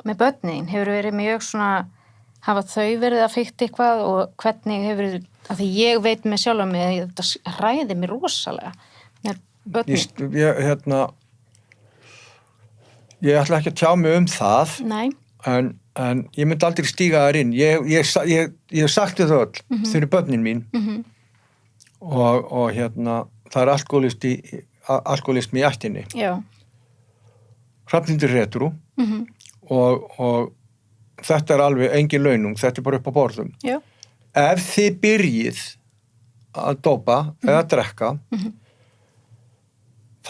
með börnin, hefur verið mjög svona, hafa þau verið að fikta eitthvað og hvernig hefur, af því ég veit með sjálf mig að þetta hræði mér rosalega með börnin. Ég ætla ekki að tjá mig það, Nei. en ég myndi aldrei stíga þar inn. Ég hef sagt þau öll, þau eru börnin mín og það er alkoholismi í ættinni. Já. Hrafnhildur er hetero og þetta er alveg engin launung, þetta er bara upp á borðum. Já. Ef þið byrjið að dópa eða drekka,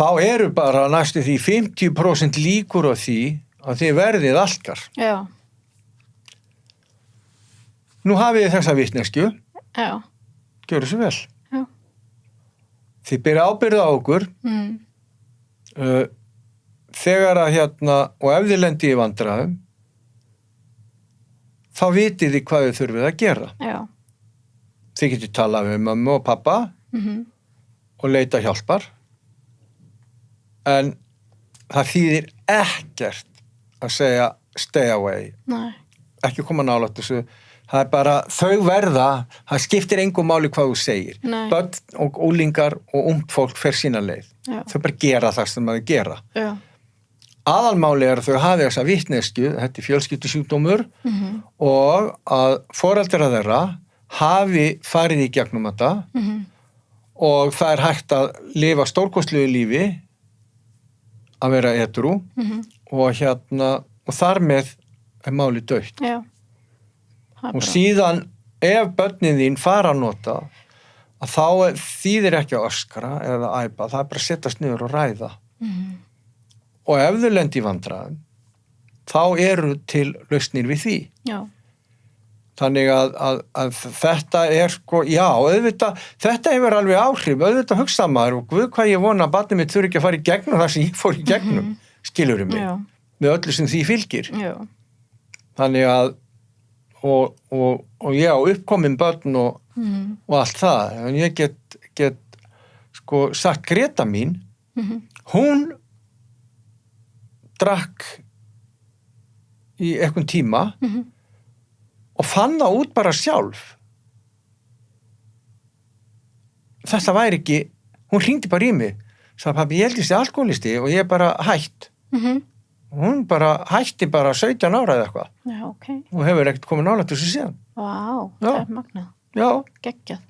þá eru bara næstu því 50% líkur á því að þið verðið alkar. Já. Nú hafið þið þessa vitneskju. Já. Gjörðu svo vel. Já. Þið byrja ábyrgð á okkur. Þegar að og ef þið lendið í vandræðum, þá vitið þið hvað þið þurfið að gera. Já. Þið getið talað við mömmu og pappa og leita hjálpar. En það þýðir ekkert að segja stay away. Nei. Ekki koma nálægt þessu. Það er bara, þau verða, það skiptir engu máli hvað þú segir. Nei. Börn og úlingar og ungt fólk fer sína leið. Já. Þau bara gera það sem þau gera. Já. Aðalmáli er að þau hafi þessa vitneskju, þetta er fjölskyldusjúkdómur og að foreldrar þeirra hafi farið í gegnum þetta og það er hægt að lifa stórkostlegu lífi að vera hetero og og þar með er máli dautt. Já. Og síðan ef börnin þín fara að nota að þá þýðir ekki að öskra eða æpa, það er bara að setjast niður og ræða. Og ef þau lendi í vandræðum, þá eru til lausnir við því. Já. Þannig að þetta er já, auðvitað, þetta hefur alveg áhrif, auðvitað hugsa maður og guð hvað ég vona að barnið mitt þurfi ekki að fara í gegnum það sem ég fór í gegnum, skilurðu mig, með öllu sem því fylgir. Já. Þannig að, og já, uppkomin börn og allt það, en ég get sagt Greta mín, hún drakk í einhvern tíma og fann það út bara sjálf. Þetta væri ekki, hún hringdi bara í mig, sagði pabbi, ég held ég sé alkoholisti og ég bara hætt. Hún bara hætti bara 17 ára eða eitthvað. Já, ok. Og hefur ekkert komið nálægt þessu síðan. Vá, það er magnað. Já. Geggjað.